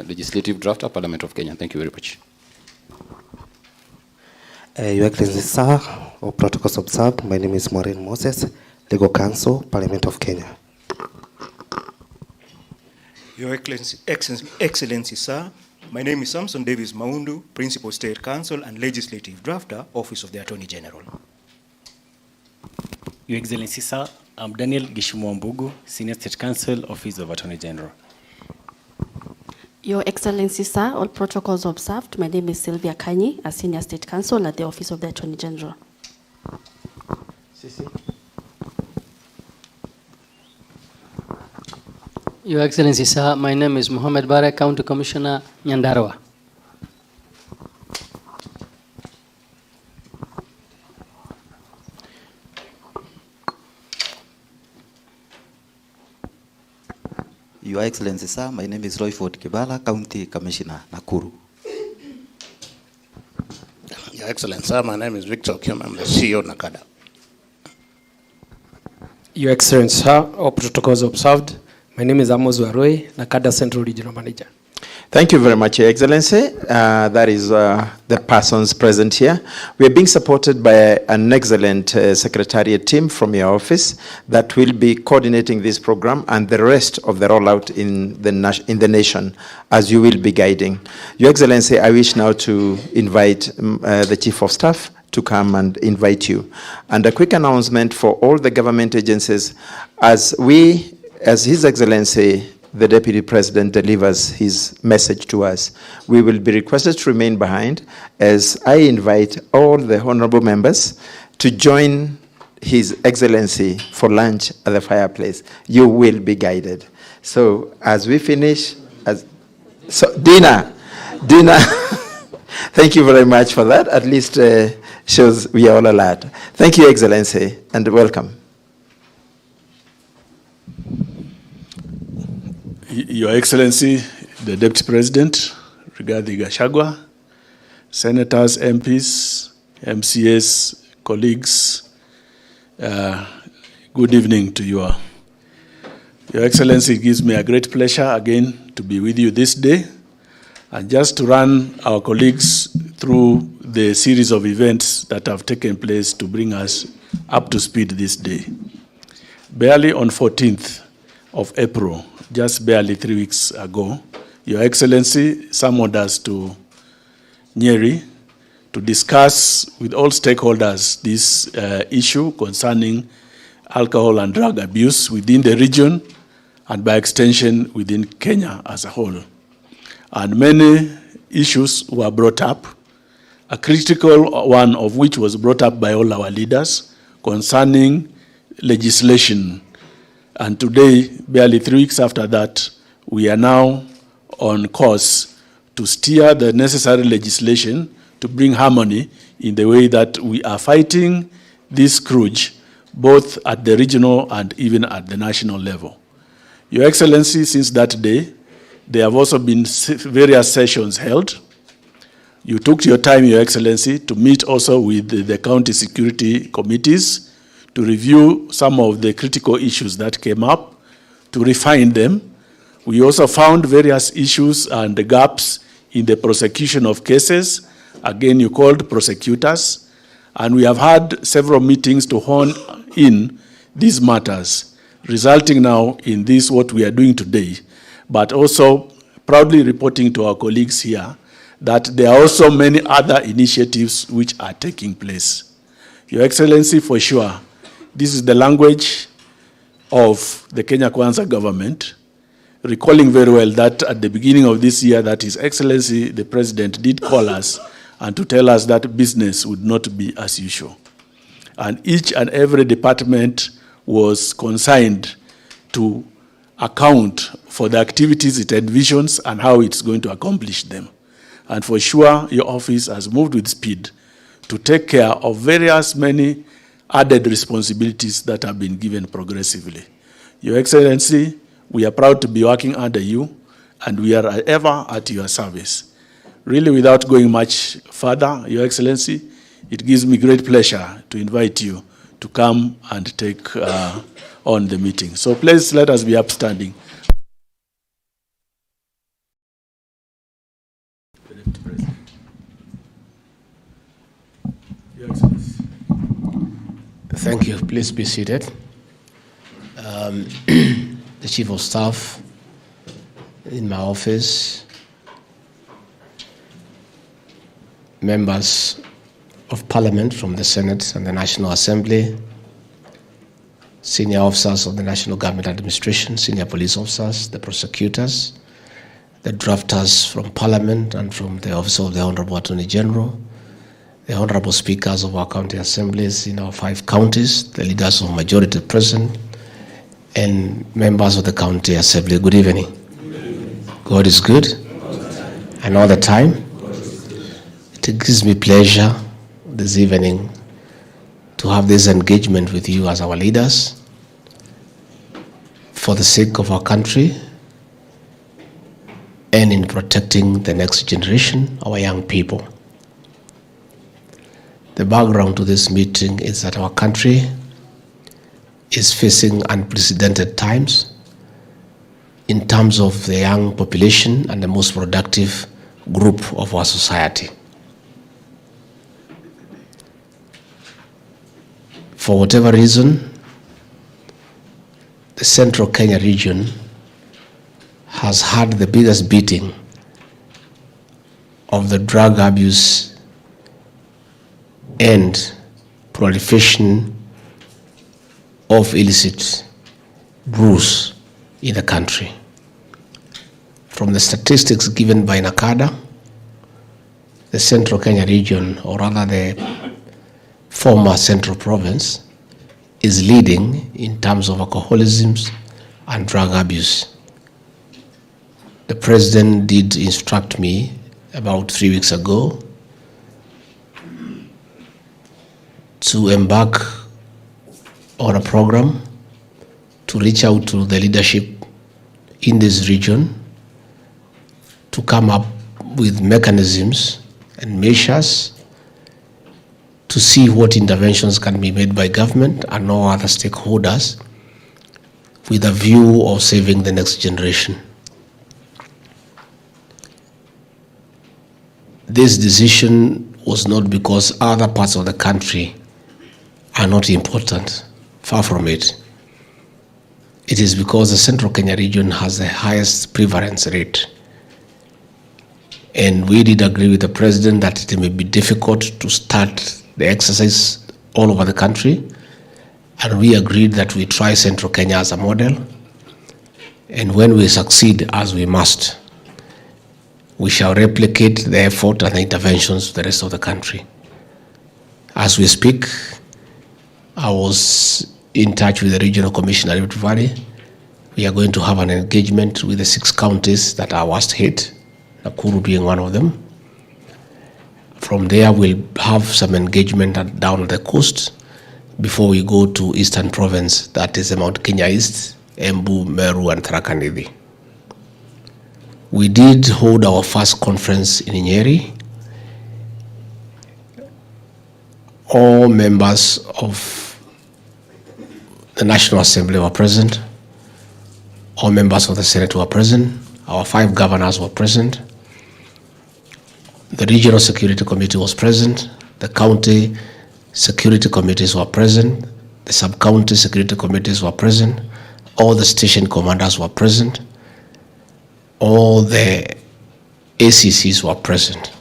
Legislative Drafter, Parliament of Kenya. Thank you very much. Your Excellency, sir, all protocols observed. My name is Maureen Moses, Legal Counsel, Parliament of Kenya. Your Excellency, sir, my name is Samson Davis Maundu, Principal State Counsel and Legislative Drafter, Office of the Attorney General. Your Excellency, sir, I'm Daniel Gishimwambugu, Senior State Counsel, Office of Attorney General. Your Excellency, sir, all protocols observed. My name is Sylvia Kanyi, a Senior State Counsel at the Office of the Attorney General. Your Excellency, sir, my name is Mohammed Bare, County Commissioner, Nyandarua. Your Excellency, sir, my name is Royford Kibala, County Commissioner, Nakuru. Your Excellency, sir, my name is Victor Kim, I'm the CEO, Nakada. Your Excellency, sir, all protocols observed. My name is Amos Waroi, Nakada Central Regional Manager. Thank you very much, Your Excellency. That is the persons present here. We are being supported by an excellent secretariat team from your office that will be coordinating this program and the rest of the rollout in the nation as you will be guiding. Your Excellency, I wish now to invite the Chief of Staff to come and invite you. And a quick announcement for all the government agencies, as His Excellency the Deputy President delivers his message to us, we will be requested to remain behind as I invite all the honorable members to join His Excellency for lunch at the fireplace. You will be guided. So as we finish, dinner. Thank you very much for that. At least shows we are all alert. Thank you, Excellency, and welcome. Your Excellency, the Deputy President, Rigathi Gachagua, Senators, MPs, MCAs, colleagues, good evening to you all. Your Excellency, it gives me a great pleasure again to be with you this day and just to run our colleagues through the series of events that have taken place to bring us up to speed this day. Barely on 14th of April, just barely 3 weeks ago, Your Excellency summoned us to Nyeri to discuss with all stakeholders this issue concerning alcohol and drug abuse within the region and by extension within Kenya as a whole. And many issues were brought up, a critical one of which was brought up by all our leaders concerning legislation. And today, barely 3 weeks after that, we are now on course to steer the necessary legislation to bring harmony in the way that we are fighting this scourge, both at the regional and even at the national level. Your Excellency, since that day, there have also been various sessions held. You took your time, Your Excellency, to meet also with the county security committees to review some of the critical issues that came up, to refine them. We also found various issues and gaps in the prosecution of cases. Again, you called prosecutors, and we have had several meetings to hone in these matters, resulting now in this, what we are doing today, but also proudly reporting to our colleagues here that there are also many other initiatives which are taking place. Your Excellency, for sure, this is the language of the Kenya Kwanza government, recalling very well that at the beginning of this year that His Excellency the President did call us and to tell us that business would not be as usual. And each and every department was consigned to account for the activities it envisions and how it's going to accomplish them. And for sure, your office has moved with speed to take care of various many added responsibilities that have been given progressively. Your Excellency, we are proud to be working under you, and we are ever at your service. Really, without going much further, Your Excellency, it gives me great pleasure to invite you to come and take on the meeting. So please let us be upstanding. Thank you. Please be seated. The Chief of Staff in my office, members of Parliament from the Senate and the National Assembly, senior officers of the National Government Administration, senior police officers, the prosecutors, the drafters from Parliament and from the Office of the Honorable Attorney General, the Honorable Speakers of our county assemblies in our 5 counties, the leaders of majority present, and members of the county assembly. Good evening. God is good, and all the time. It gives me pleasure this evening to have this engagement with you as our leaders for the sake of our country and in protecting the next generation, our young people. The background to this meeting is that our country is facing unprecedented times in terms of the young population and the most productive group of our society. For whatever reason, the Central Kenya region has had the biggest beating of the drug abuse and proliferation of illicit brews in the country. From the statistics given by NACADA, the Central Kenya region, or rather the former Central Province, is leading in terms of alcoholism and drug abuse. The President did instruct me about 3 weeks ago to embark on a program to reach out to the leadership in this region to come up with mechanisms and measures to see what interventions can be made by government and all other stakeholders with a view of saving the next generation. This decision was not because other parts of the country are not important. Far from it. It is because the Central Kenya region has the highest prevalence rate. And we did agree with the President that it may be difficult to start the exercise all over the country. And we agreed that we try Central Kenya as a model. And when we succeed, as we must, we shall replicate the effort and the interventions to the rest of the country. As we speak, I was in touch with the Regional Commissioner of Rift Valley. We are going to have an engagement with the 6 counties that are worst hit, Nakuru being one of them. From there, we'll have some engagement down the coast before we go to Eastern Province, that is Mount Kenya East, Embu, Meru, and Tharaka Nithi. We did hold our first conference in Nyeri. All members of the National Assembly were present. All members of the Senate were present. Our 5 governors were present. The Regional Security Committee was present. The county security committees were present. The sub-county security committees were present. All the station commanders were present. All the ACCs were present.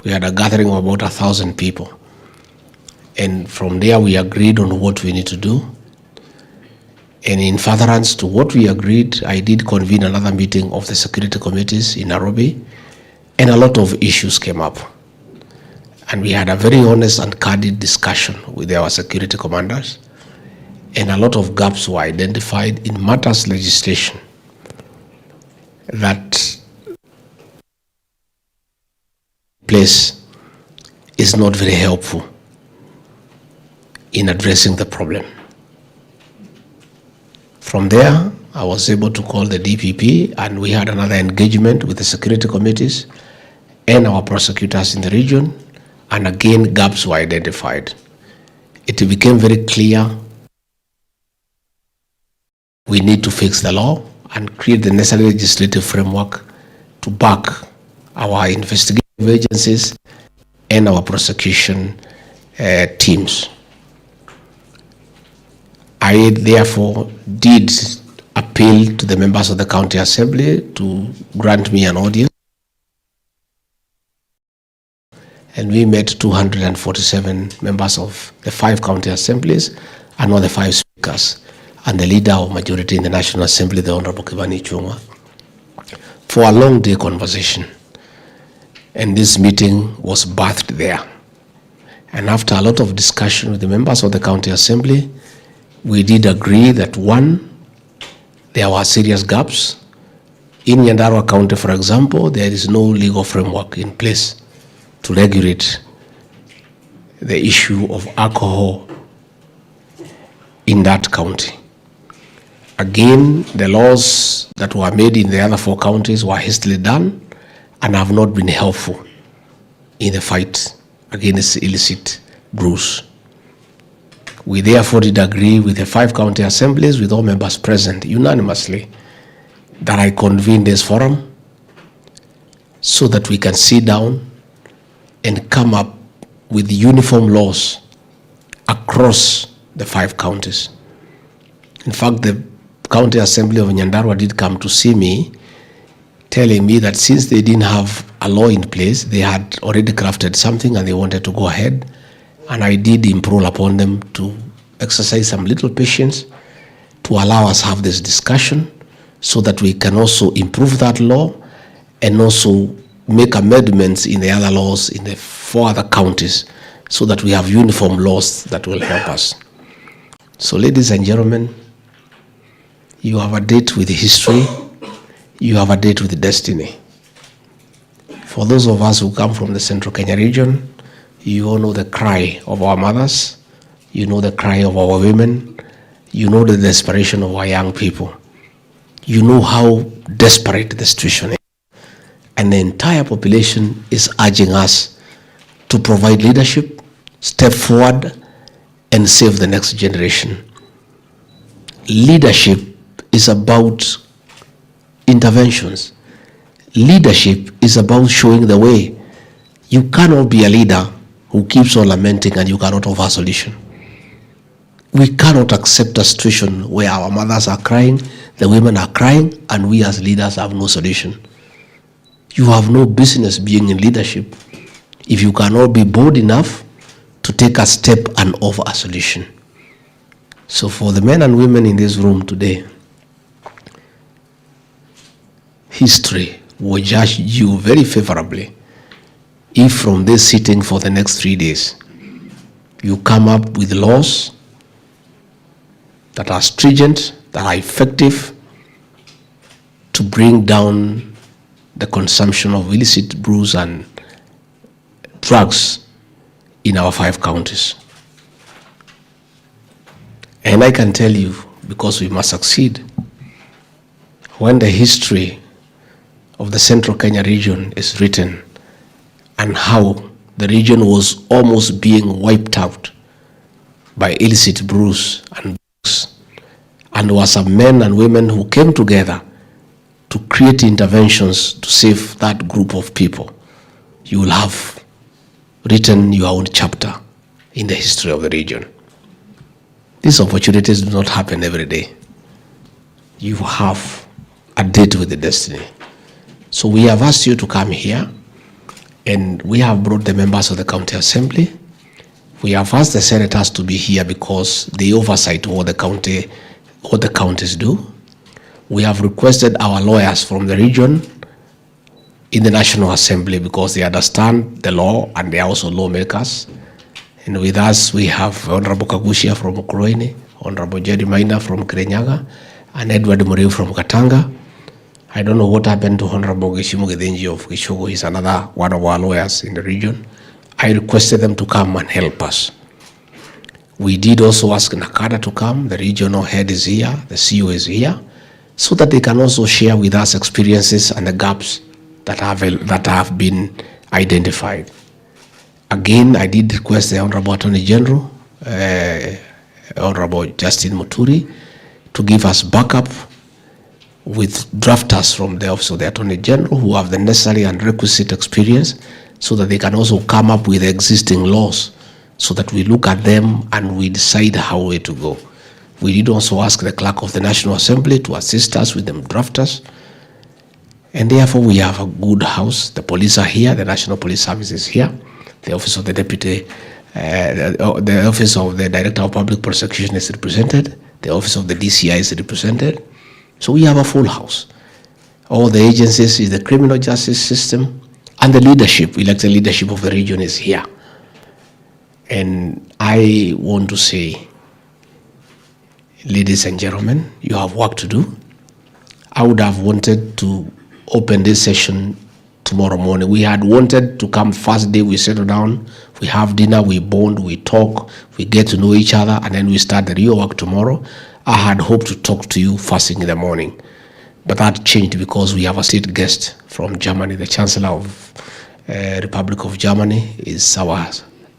We had a gathering of about 1,000 people. And from there, we agreed on what we need to do. And in furtherance to what we agreed, I did convene another meeting of the security committees in Nairobi, and a lot of issues came up. And we had a very honest and candid discussion with our security commanders, and a lot of gaps were identified in matters legislation that place is not very helpful in addressing the problem. From there, I was able to call the DPP, and we had another engagement with the security committees and our prosecutors in the region, and again, gaps were identified. It became very clear we need to fix the law and create the necessary legislative framework to back our investigation agencies and our prosecution teams. I therefore did appeal to the members of the County Assembly to grant me an audience, and we met 247 members of the 5 county assemblies and all the 5 speakers and the leader of majority in the National Assembly, the Honorable Kibani Chungwa, for a long day conversation. And this meeting was birthed there. And after a lot of discussion with the members of the County Assembly, we did agree that, one, there were serious gaps. In Nyandarua County, for example, there is no legal framework in place to regulate the issue of alcohol in that county. Again, the laws that were made in the other 4 counties were hastily done and have not been helpful in the fight against illicit brews. We therefore did agree with the 5 county assemblies, with all members present unanimously, that I convene this forum so that we can sit down and come up with uniform laws across the 5 counties. In fact, the County Assembly of Nyandarua did come to see me, telling me that since they didn't have a law in place, they had already crafted something and they wanted to go ahead. And I did implore upon them to exercise some little patience to allow us have this discussion so that we can also improve that law and also make amendments in the other laws in the 4 other counties so that we have uniform laws that will help us. So, ladies and gentlemen, you have a date with history, you have a date with destiny. For those of us who come from the Central Kenya region, you all know the cry of our mothers, you know the cry of our women, you know the desperation of our young people. You know how desperate the situation is. And the entire population is urging us to provide leadership, step forward, and save the next generation. Leadership is about interventions. Leadership is about showing the way. You cannot be a leader who keeps on lamenting and you cannot offer a solution. We cannot accept a situation where our mothers are crying, the women are crying, and we as leaders have no solution. You have no business being in leadership if you cannot be bold enough to take a step and offer a solution. So for the men and women in this room today, history will judge you very favorably if from this sitting for the next 3 days, you come up with laws that are stringent, that are effective to bring down the consumption of illicit brews and drugs in our 5 counties. And I can tell you, because we must succeed, when the history of the Central Kenya region is written and how the region was almost being wiped out by illicit brews and drugs, and there were some men and women who came together to create interventions to save that group of people, you will have written your own chapter in the history of the region. These opportunities do not happen every day. You have a date with the destiny. So we have asked you to come here, and we have brought the members of the County Assembly. We have asked the senators to be here because they oversight what the counties do. We have requested our lawyers from the region in the National Assembly because they understand the law and they are also lawmakers. And with us, we have Honorable Kagushia from Ukuruini, Honorable Jerry Maina from Kirinyaga, and Edward Muriu from Katanga. I don't know what happened to Honorable Gishimu Githinji of Kishogo. He's another one of our lawyers in the region. I requested them to come and help us. We did also ask Nakada to come. The regional head is here, the CEO is here, so that they can also share with us experiences and the gaps that have been identified. Again, I did request the Honorable Attorney General, Honorable Justin Muturi, to give us backup with drafters from the Office of the Attorney General who have the necessary and requisite experience so that they can also come up with existing laws so that we look at them and we decide how way to go. We did also ask the clerk of the National Assembly to assist us with the drafters. And therefore, we have a good house. The police are here, the National Police Service is here, the Office of the Deputy, the Office of the Director of Public Prosecution is represented, the Office of the DCI is represented. So we have a full house. All the agencies in the criminal justice system and the leadership, elected leadership of the region is here. And I want to say, ladies and gentlemen, you have work to do. I would have wanted to open this session tomorrow morning. We had wanted to come first day, we settle down, we have dinner, we bond, we talk, we get to know each other, and then we start the real work tomorrow. I had hoped to talk to you first thing in the morning, but that changed because we have a state guest from Germany. The Chancellor of Republic of Germany is our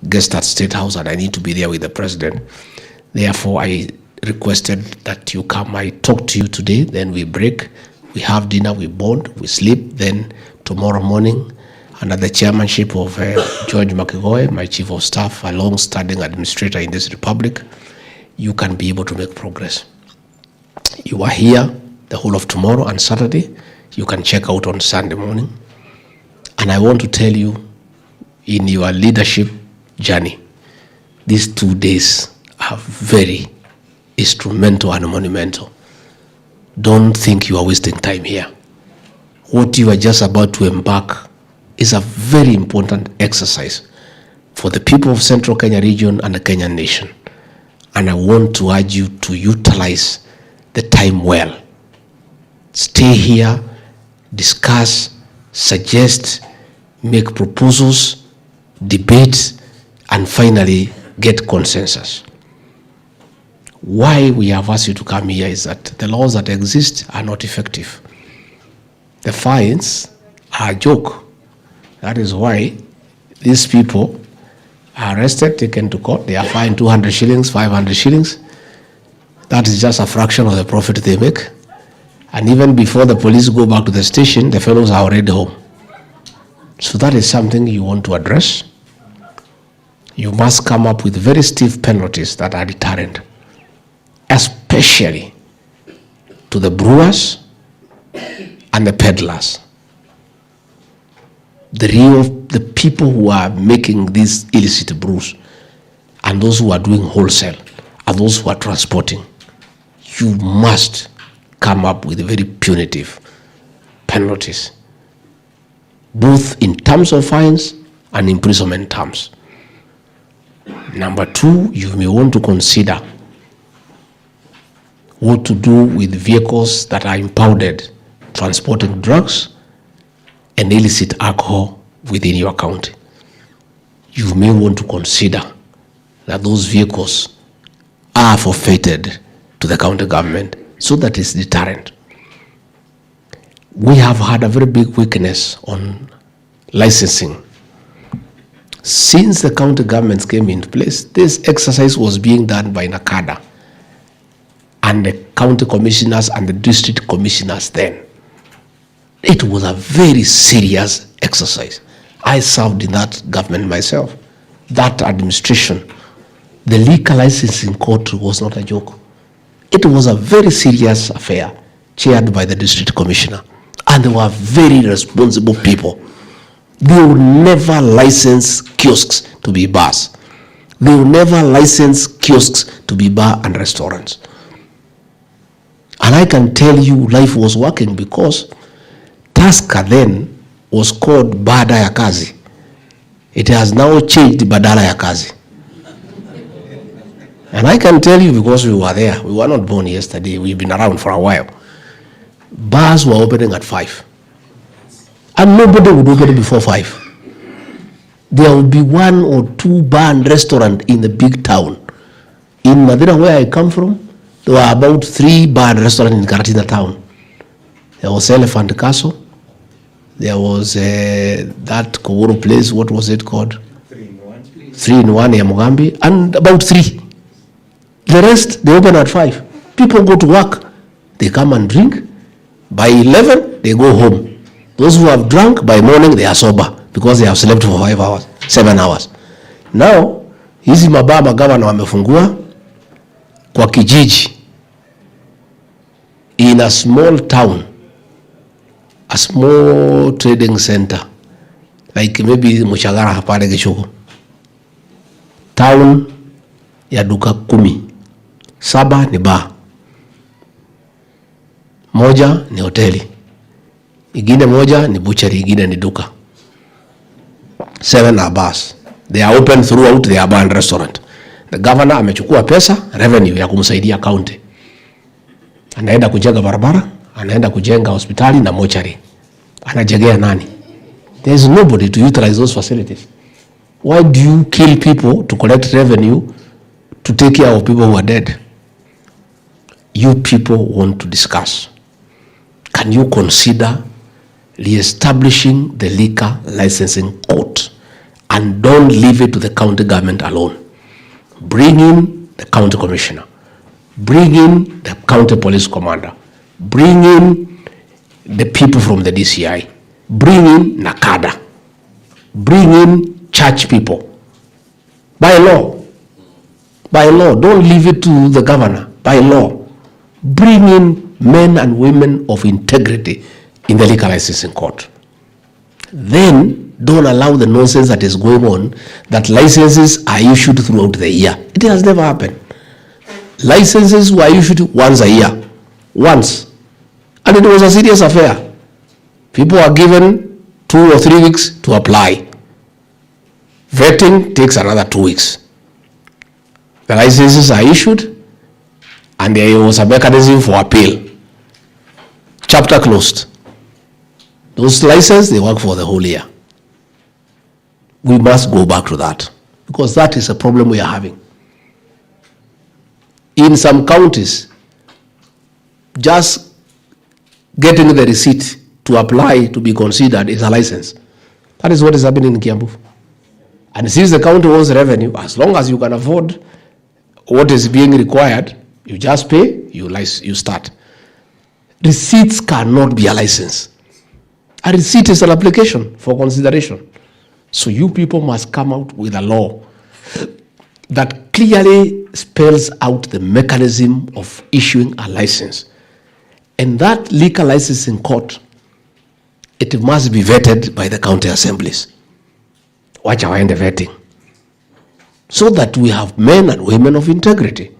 guest at State House, and I need to be there with the President. Therefore, I requested that you come. I talk to you today, then we break, we have dinner, we bond, we sleep, then tomorrow morning, under the chairmanship of George McEvoy, my Chief of Staff, a long-standing administrator in this republic, you can be able to make progress. You are here the whole of tomorrow and Saturday. You can check out on Sunday morning. And I want to tell you, in your leadership journey, these 2 days are very instrumental and monumental. Don't think you are wasting time here. What you are just about to embark is a very important exercise for the people of Central Kenya region and the Kenyan nation. And I want to urge you to utilize the time well. Stay here, discuss, suggest, make proposals, debate, and finally get consensus. Why we have asked you to come here is that the laws that exist are not effective. The fines are a joke. That is why these people are arrested, taken to court. They are fined 200 shillings, 500 shillings. That is just a fraction of the profit they make. And even before the police go back to the station, the fellows are already home. So that is something you want to address. You must come up with very stiff penalties that are deterrent, especially to the brewers and the peddlers. The people who are making these illicit brews and those who are doing wholesale and those who are transporting, you must come up with very punitive penalties, both in terms of fines and imprisonment terms. Number two, you may want to consider what to do with vehicles that are impounded, transporting drugs and illicit alcohol within your county. You may want to consider that those vehicles are forfeited to the county government so that it's deterrent. We have had a very big weakness on licensing. Since the county governments came into place, this exercise was being done by NACADA and the county commissioners and the district commissioners then. It was a very serious exercise. I served in that government myself. That administration, the liquor licensing court was not a joke. It was a very serious affair chaired by the district commissioner. And they were very responsible people. They would never license kiosks to be bars. They would never license kiosks to be bar and restaurants. And I can tell you life was working because Tusker then was called Baada ya Kazi. It has now changed Badala ya Kazi. And I can tell you because we were there. We were not born yesterday. We've been around for a while. Bars were opening at 5. And nobody would open before 5. There would be 1 or 2 bar and restaurant in the big town. In Madina, where I come from, there were about 3 bar and restaurants in Karatina town. There was Elephant Castle. There was that Koworo place, what was it called? 3-in-1 ya Mugambi, and about 3. The rest, they open at 5. People go to work. They come and drink. By 11, they go home. Those who have drunk, by morning, they are sober because they have slept for 5 hours, 7 hours. Now, hizi mabaa magavana wamefungua kwa kijiji in a small town, a small trading center, like maybe Muchagara hapale Gishugu. Town ya duka 10, 7 ni bar, 1 ni hoteli, ingine 1 ni butchery, ingine ni duka. 7 are bars. They are open throughout the bar and restaurant. The governor amechukua pesa, revenue ya kumsaidia county. Anaenda kujenga barabara, anaenda kujenga hospitali na mochari. Anajengea nani? There is nobody to utilize those facilities. Why do you kill people to collect revenue to take care of people who are dead? You people want to discuss. Can you consider re-establishing the liquor licensing court and don't leave it to the county government alone? Bring in the county commissioner. Bring in the county police commander. Bring in the people from the DCI. Bring in Nakada. Bring in church people. By law. By law. Don't leave it to the governor. By law. Bring in men and women of integrity in the liquor licensing court. Then don't allow the nonsense that is going on, that licenses are issued throughout the year. It has never happened. Licenses were issued once a year. Once. And it was a serious affair. People are given 2 or 3 weeks to apply. Vetting takes another 2 weeks. The licenses are issued and there was a mechanism for appeal. Chapter closed. Those licenses, they work for the whole year. We must go back to that because that is a problem we are having. In some counties, just getting the receipt to apply to be considered is a license. That is what is happening in Kiambu. And since the county owns revenue, as long as you can afford what is being required, you just pay, you start. Receipts cannot be a license. A receipt is an application for consideration. So you people must come out with a law that clearly spells out the mechanism of issuing a license. And that liquor licensing court, it must be vetted by the county assemblies. Watch our end vetting. So that we have men and women of integrity.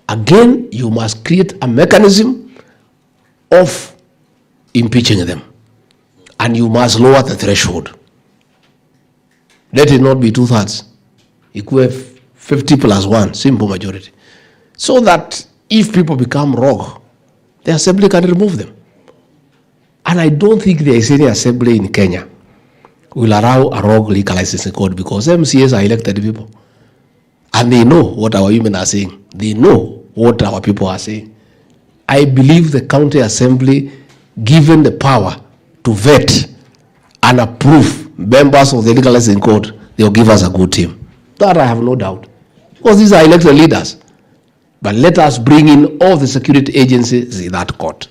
Again, you must create a mechanism of impeaching them. And you must lower the threshold. Let it not be 2/3. Equal 50+1, simple majority. So that if people become rogue, the assembly can remove them. And I don't think there is any assembly in Kenya will allow a rogue liquor licensing code because MCAs are elected people. And they know what our women are saying. They know what our people are saying. I believe the county assembly, given the power to vet and approve members of the liquor licensing code, they will give us a good team. That I have no doubt. Because these are elected leaders. But let us bring in all the security agencies in that court.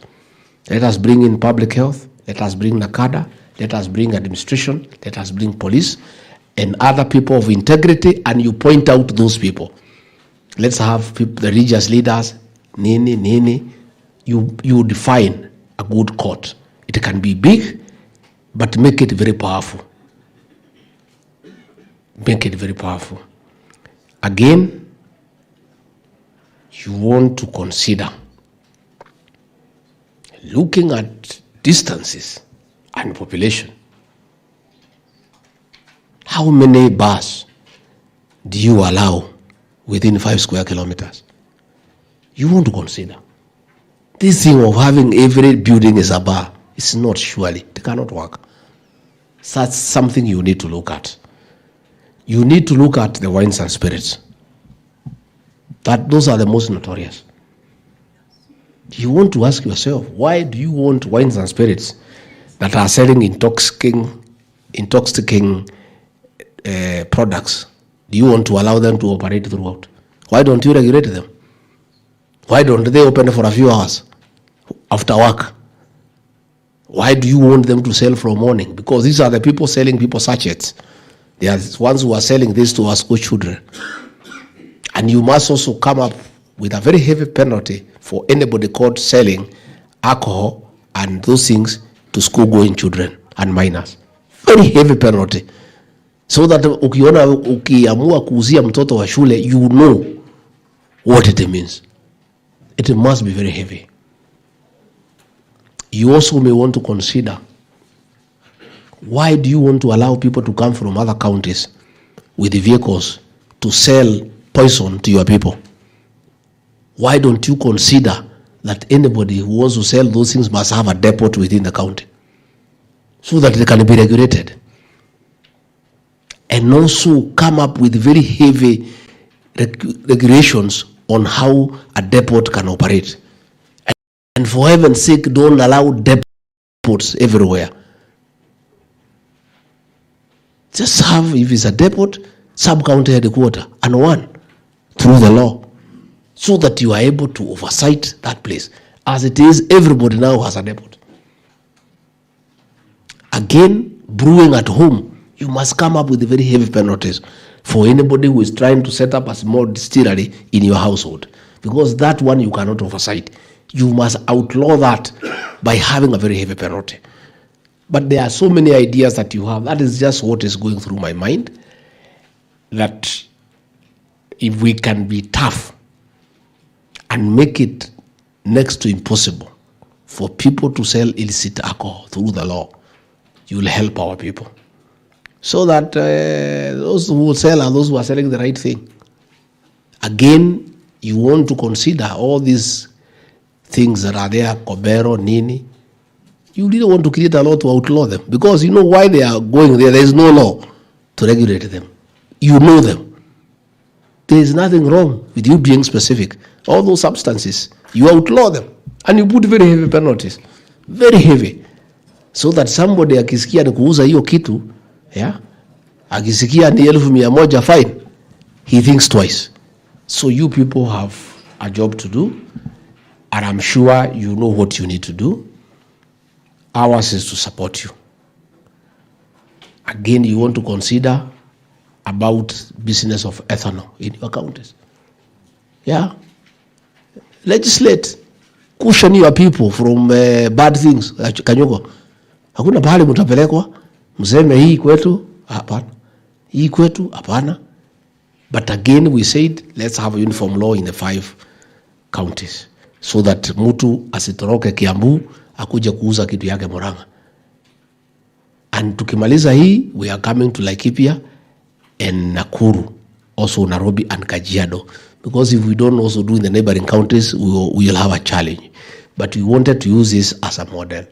Let us bring in public health. Let us bring Nakada. Let us bring administration. Let us bring police and other people of integrity. And you point out those people. Let's have people, the religious leaders. Nini. You define a good court. It can be big, but make it very powerful. Make it very powerful. Again, you want to consider looking at distances and population. How many bars do you allow within 5 square kilometers? You want to consider. This thing of having every building is a bar, it's not surely. It cannot work. That's something you need to look at. You need to look at the wines and spirits. Those are the most notorious. You want to ask yourself, why do you want wines and spirits that are selling intoxicating products? Do you want to allow them to operate throughout? Why don't you regulate them? Why don't they open for a few hours after work? Why do you want them to sell from morning? Because these are the people selling people sachets. They are the ones who are selling this to our school children. And you must also come up with a very heavy penalty for anybody caught selling alcohol and those things to school-going children and minors. Very heavy penalty. So that ukiamua kuuzia mtoto wa shule, you know what it means. It must be very heavy. You also may want to consider, why do you want to allow people to come from other counties with the vehicles to sell poison to your people? Why don't you consider that anybody who wants to sell those things must have a depot within the county so that they can be regulated? And also come up with very heavy regulations on how a depot can operate. And for heaven's sake, don't allow depots everywhere. Just have, if it's a depot, sub-county headquarters, and one through the law, so that you are able to oversight that place. As it is, everybody now has a depot. Again, brewing at home, you must come up with very heavy penalties for anybody who is trying to set up a small distillery in your household, because that one you cannot oversight. You must outlaw that by having a very heavy penalty. But there are so many ideas that you have. That is just what is going through my mind, that if we can be tough and make it next to impossible for people to sell illicit alcohol through the law, you will help our people. So that those who will sell are those who are selling the right thing. Again, you want to consider all these things that are there, Kobero, Nini. You didn't want to create a law to outlaw them, because you know why they are going there. There is no law to regulate them. You know them. There is nothing wrong with you being specific. All those substances, you outlaw them and you put very heavy penalties. Very heavy. So that somebody akisikia ni kuuza hiyo kitu, yeah, akisikia ni 1,100 fine, he thinks twice. So you people have a job to do, and I'm sure you know what you need to do. Ours is to support you. Again, you want to consider about business of ethanol in your counties. Yeah. Legislate. Caution your people from bad things. Kanyoko. Hakuna pahali mtapelekwa. Mseme hii kwetu, hapana. Hii kwetu, hapana. But again, we said, let's have a uniform law in the 5 counties, so that mtu asitoroke Kiambu akuje kuuza kitu yake Murang'a. And tukimaliza hii, we are coming to Laikipia and Nakuru, also Nairobi and Kajiado. Because if we don't also do in the neighboring counties, we will have a challenge. But we wanted to use this as a model.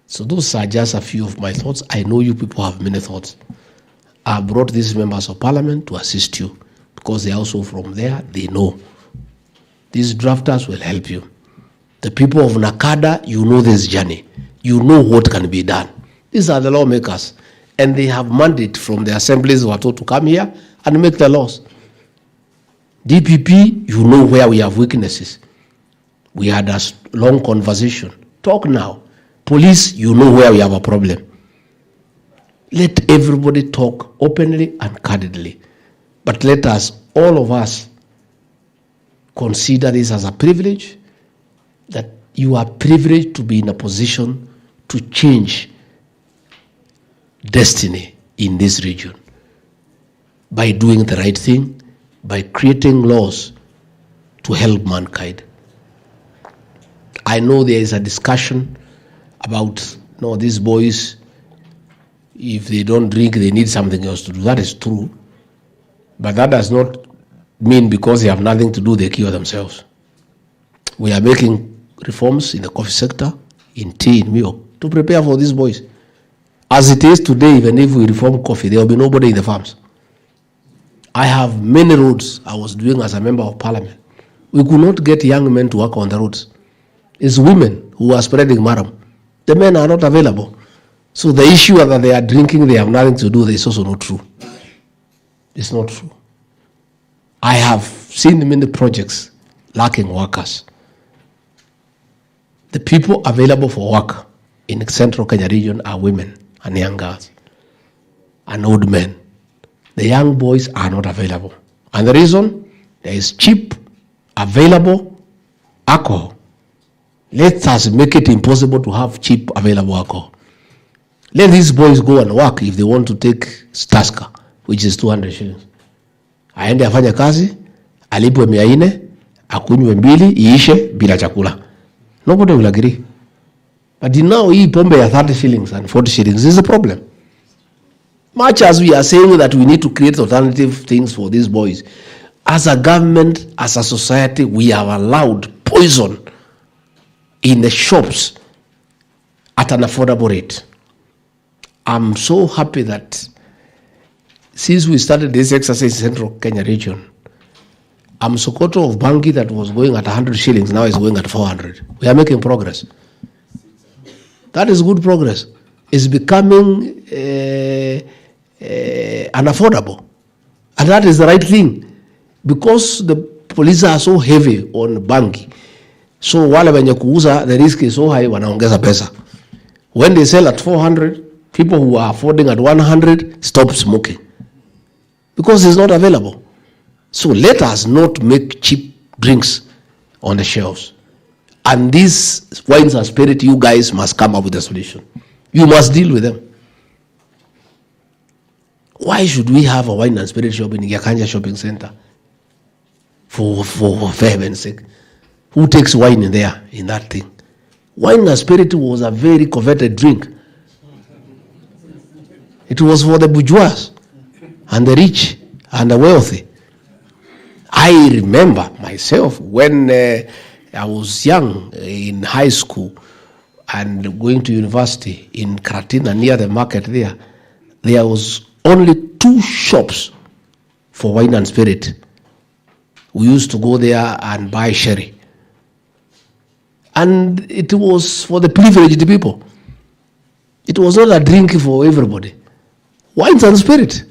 So those are just a few of my thoughts. I know you people have many thoughts. I brought these members of parliament to assist you, because they are also from there, they know. These drafters will help you. The people of Nakada, you know this journey. You know what can be done. These are the lawmakers, and they have mandate from the assemblies who are told to come here and make the laws. DPP, you know where we have weaknesses. We had a long conversation. Talk now. Police, you know where we have a problem. Let everybody talk openly and candidly. But let us, all of us, consider this as a privilege, that you are privileged to be in a position to change destiny in this region by doing the right thing, by creating laws to help mankind. I know there is a discussion about, no, these boys, if they don't drink, they need something else to do. That is true. But that does not mean because they have nothing to do, they cure themselves. We are making reforms in the coffee sector, in tea, in milk, to prepare for these boys. As it is today, even if we reform coffee, there will be nobody in the farms. I have many roads I was doing as a member of parliament. We could not get young men to work on the roads. It's women who are spreading maram. The men are not available. So the issue that they are drinking, they have nothing to do, is also not true. It's not true. I have seen many projects lacking workers. The people available for work in central Kenya region are women and young girls and old men. The young boys are not available. And the reason, there is cheap, available alcohol. Let us make it impossible to have cheap, available alcohol. Let these boys go and work if they want to take Staska, which is 200 shillings. Aende afanye kazi, alipwe 400, akunywe 2, iishe bila chakula. Nobody will agree. But now hii pombe ya 30 shillings and 40 shillings is a problem. Much as we are saying that we need to create alternative things for these boys, as a government, as a society, we have allowed poison in the shops at an affordable rate. I'm so happy that since we started this exercise in Central Kenya region, Sokoto of Bangi that was going at 100 shillings now is going at 400. We are making progress. That is good progress. It's becoming unaffordable. And that is the right thing. Because the police are so heavy on Bangi. So wale wenye kuuza, the risk is so high, wanaongeza pesa. When they sell at 400, people who are affording at 100 stop smoking. Because it's not available. So let us not make cheap drinks on the shelves. And these wines and spirit, you guys must come up with a solution. You must deal with them. Why should we have a wine and spirit shop in Yakanja Shopping Center? For heaven's sake. Who takes wine in there, in that thing? Wine and spirit was a very coveted drink. It was for the bourgeois and the rich and the wealthy. I remember myself when I was young in high school and going to university in Karatina near the market there was only 2 shops for wine and spirit. We used to go there and buy sherry. And it was for the privileged people. It was not a drink for everybody. Wines and spirit.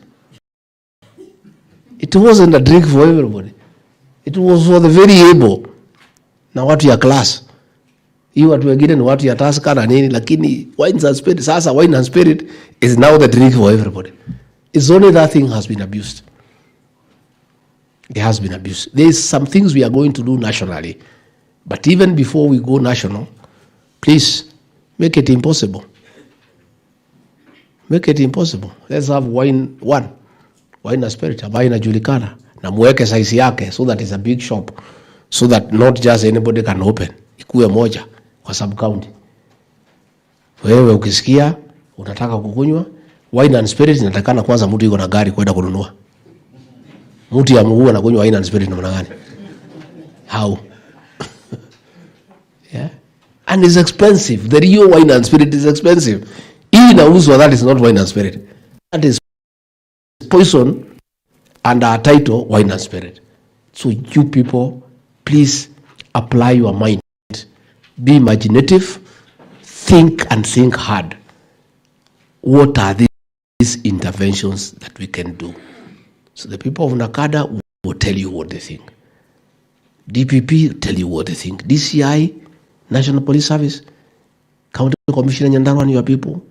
It wasn't a drink for everybody. It was for the very able. Na watu ya class. Hii watu wengine ni watu ya taska na nini, lakini wines and spirit, sasa wine and spirit is now the drink for everybody. It's only that thing has been abused. It has been abused. There's some things we are going to do nationally. But even before we go national, please make it impossible. Make it impossible. Let's have wine and spirit, ambayo inajulikana na muweke size yake so that it's a big shop, so that not just anybody can open. Ikuwe moja kwa sub county. Wewe ukisikia unataka kukunywa wine and spirit, inatakana kwanza mtu yuko na gari kwenda kununua. Mtu ya mguu anakunywa wine and spirit namna gani? How? Yeah. And it's expensive. The real wine and spirit is expensive. Hii inauzwa, that is not wine and spirit. That is poison under a title wine and spirit. So you people, please apply your mind. Be imaginative. Think and think hard. What are these interventions that we can do? So the people of Nakada will tell you what they think. DPP will tell you what they think. DCI, National Police Service, County Commissioner Nyandarua and your people,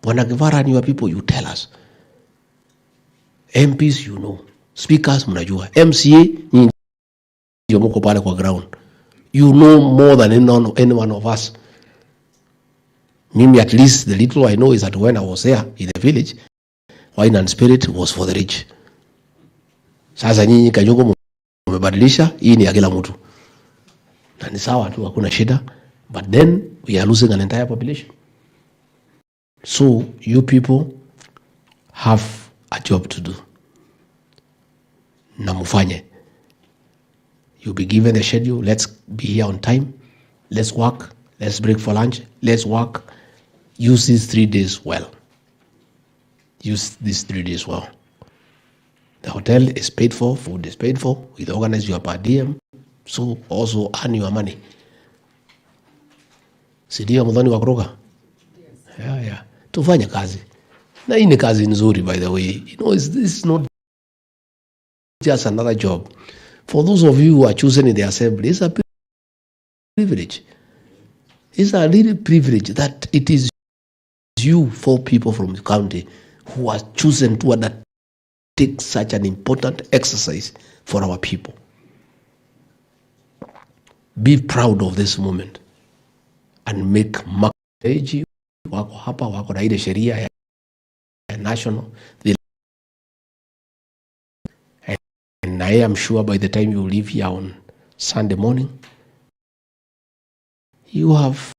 Wanagivara and your people, you tell us. MPs, you know. Speakers, mnajua. MCA, nyinyi mko pale kwa ground. You know more than any one of us. Mimi, at least the little I know is that when I was there in the village, wine and spirit was for the rich. Sasa nyinyi Kanyugo mmebadilisha, hii ni ya kila mtu. Na ni sawa tu, hakuna shida. But then we are losing an entire population. So you people have a job to do. Na mufanye. You'll be given the schedule. Let's be here on time. Let's work. Let's break for lunch. Let's work. Use these 3 days well. Use these 3 days well. The hotel is paid for. Food is paid for. We organize your per diem. So also earn your money. Sidia mudhani wa kuroga? Yeah. Tufanye kazi. Na hii ni kazi nzuri, by the way. You know, this is not just another job. For those of you who are chosen in the assembly, it's a privilege. It's a really privilege that it is you 4 people from the county who are chosen to undertake such an important exercise for our people. Be proud of this moment and make mark. Wako hapa, wako na ile sheria ya national. And I am sure by the time you leave here on Sunday morning, you have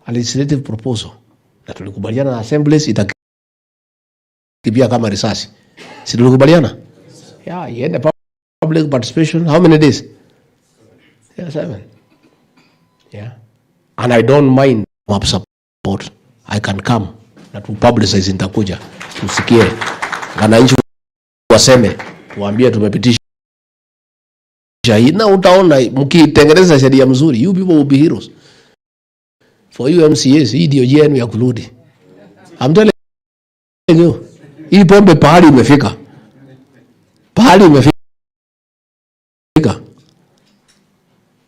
a legislative proposal na tulikubaliana na assemblies itakibia kama risasi. Si tulikubaliana? Yeah, you had the public participation. How many days? Yeah, 7. Yeah. And I don't mind map support. I can come na tu publicize nitakuja. Tusikie wananchi waseme, tuambie tumepitisha hii, na utaona mkitengeneza sheria mzuri, you people will be heroes. For you MCAs, hii ndio jenu ya kurudi. I'm telling you, hii pombe pahali imefika. Pahali imefika.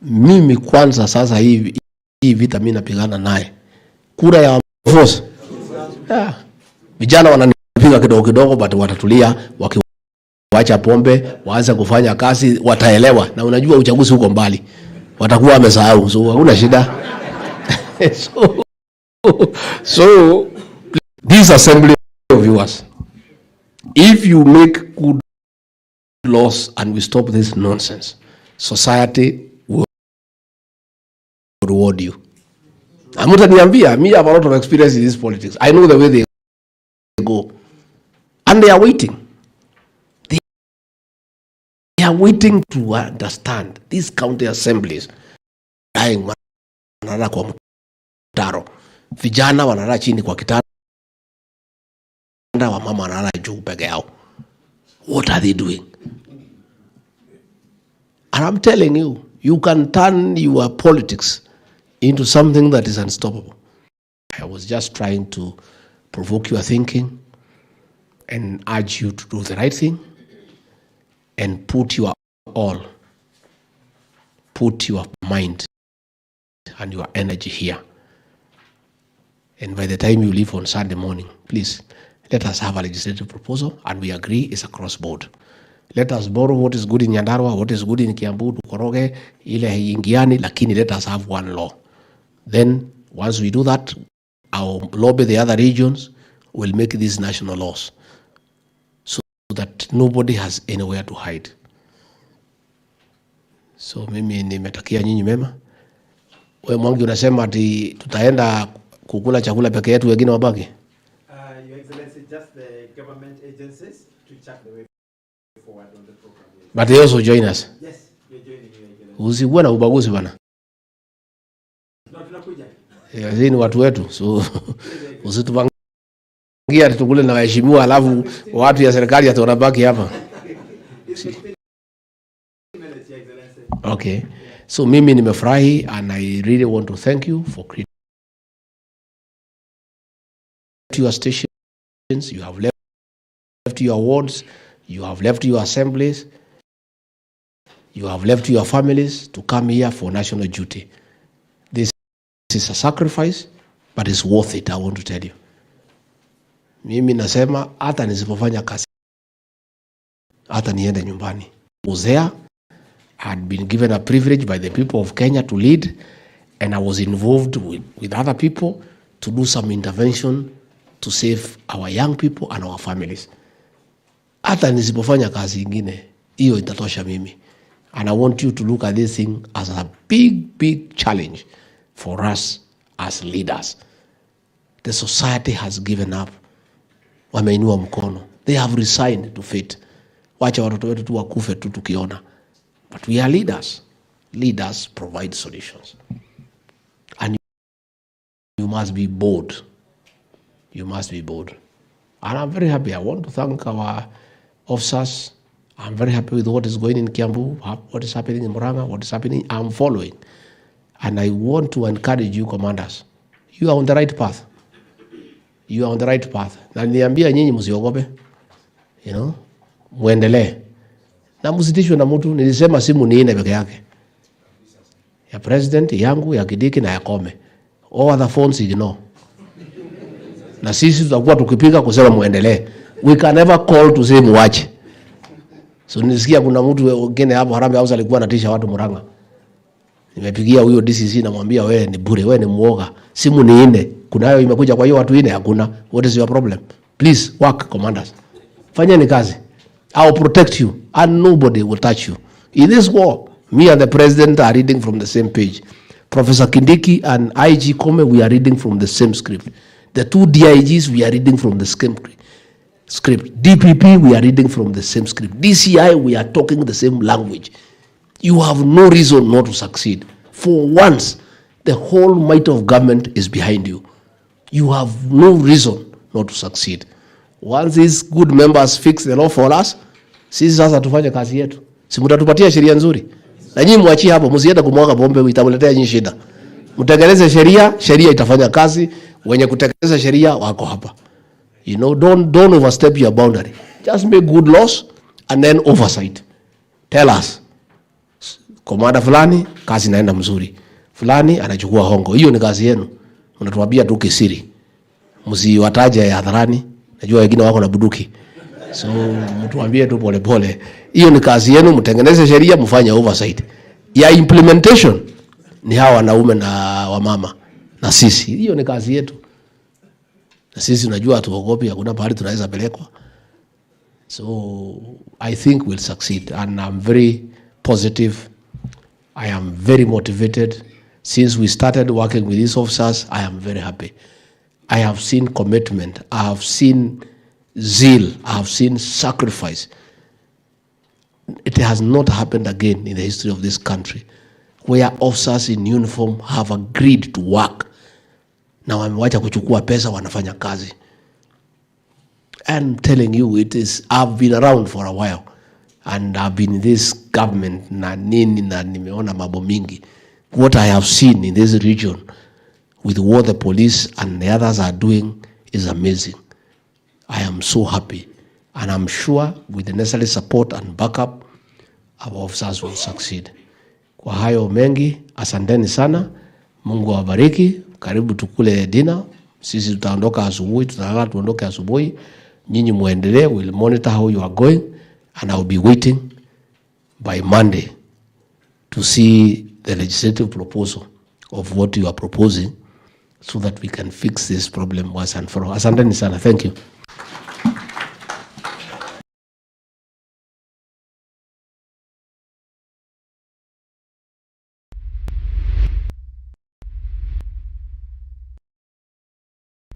Mimi kwanza sasa hii vita mimi napigana naye. Kura ya force. Yeah. Vijana wananipiga kidogo kidogo, but watatulia, wakiwacha pombe, waanze kufanya kazi, wataelewa. Na unajua uchaguzi huko mbali. Watakuwa wamesahau, so hakuna shida. So this assembly of yours, if you make good laws and we stop this nonsense, society will reward you. I'm not niambia, me have a lot of experience in this politics. I know the way they go. And they are waiting. They are waiting to understand these county assemblies. Dying wanalala kwa mtaro. Vijana wanalala chini kwa kitanda, wa mama wanalala juu peke yao. What are they doing? And I'm telling you, you can turn your politics into something that is unstoppable. I was just trying to provoke your thinking and urge you to do the right thing and put your all, put your mind and your energy here. And by the time you leave on Sunday morning, please, let us have a legislative proposal and we agree it's across board. Let us borrow what is good in Nyandarua, what is good in Kiambu, tukoroge, ile ingiani, lakini let us have one law. Then, once we do that, I'll lobby the other regions, will make these national laws so that nobody has anywhere to hide. So, mimi nimetakia nyinyi mema. Wewe Mwangi unasema ati tutaenda kukula chakula peke yetu, wengine wabaki? Your Excellency, just the government agencies to check the way forward on the program. But they also join us. Yes, you're joining me. Usikuwe na ubaguzi bana. Ni watu wetu, so usitupangia tukule na waheshimiwa alafu watu ya serikali atabaki hapa. Okay. So mimi nimefurahi and I really want to thank you for creating your stations, you have left your wards, you have left your assemblies, you have left your families to come here for national duty. This is a sacrifice, but it's worth it, I want to tell you. Mimi nasema hata nisipofanya kazi, hata niende nyumbani. I was there, I had been given a privilege by the people of Kenya to lead, and I was involved with other people to do some intervention to save our young people and our families. Hata nisipofanya kazi ingine, hiyo itatosha mimi. And I want you to look at this thing as a big challenge for us as leaders. The society has given up. Wameinua mkono. They have resigned to fate. Wacha watoto wetu tu wakufe tu tukiona. But we are leaders. Leaders provide solutions. And you must be bold. You must be bold. And I'm very happy. I want to thank our officers. I'm very happy with what is going in Kiambu, what is happening in Murang'a, what is happening. I'm following. And I want to encourage you, commanders. You are on the right path. You are on the right path. Na niambia nyinyi msiogope. You know, muendelee. Na msitishwe na mtu, nilisema simu ni ine peke yake. ya president, yangu, ya Kidiki na ya Kome. All other phones ignore. Na sisi tutakuwa tukipiga kusema muendelee. We can never call to say muache. So nisikia kuna mtu wengine hapo Harambee House alikuwa anatisha watu Murang'a. Nimepigia huyo DCC na mwambia wewe ni bure, wewe ni muoga. Simu ni 4. Kunayo imekuja kwa hiyo watu 4 hakuna. What is your problem? Please work, commanders. Fanyeni kazi. I will protect you and nobody will touch you. In this war, me and the president are reading from the same page. Professor Kindiki and IG Kome, we are reading from the same script. The 2 DIGs, we are reading from the same script. DPP, we are reading from the same script. DCI, we are talking the same language. You have no reason not to succeed. For once, the whole might of government is behind you. You have no reason not to succeed. Once these good members fix the law for us, sisi sasa tufanye kazi yetu. Si mtatupatia sheria nzuri. Na nyinyi muachie hapo, msiende kumwaga bombe, itamletea nyinyi shida. Mtekeleze sheria, sheria itafanya kazi. Wenye kutekeleza sheria wako hapa. You know, don't overstep your boundary. Just make good laws and then oversight. Tell us. Komanda fulani, kazi inaenda mzuri. Fulani anachukua hongo. Hiyo ni kazi yenu. Mnatuambia tu kisiri. Msiwataje ya hadharani. Najua wengine wako na buduki. So mtuambie tu pole pole. Hiyo ni kazi yenu, mtengeneze sheria, mfanye oversight. Ya implementation ni hawa wanaume na wamama na sisi. Hiyo ni kazi yetu. Na sisi unajua hatuogopi, hakuna pahali tunaweza pelekwa. So I think we'll succeed and I'm very positive. I am very motivated. Since we started working with these officers, I am very happy. I have seen commitment. I have seen zeal. I have seen sacrifice. It has not happened again in the history of this country where officers in uniform have agreed to work. Na wamewacha kuchukua pesa wanafanya kazi. I'm telling you, I've been around for a while and I've been in this government na nimeona mambo mingi. What I have seen in this region with what the police and the others are doing is amazing. I am so happy and I'm sure with the necessary support and backup, our officers will succeed. Kwa hayo mengi, asanteni sana. Mungu awabariki. Karibu tukule dinner. Sisi tutaondoka asubuhi, tutalala tuondoke asubuhi. Nyinyi muendelee, we'll monitor how you are going and I'll be waiting by Monday to see the legislative proposal of what you are proposing so that we can fix this problem once and for all. Asanteni sana. Thank you.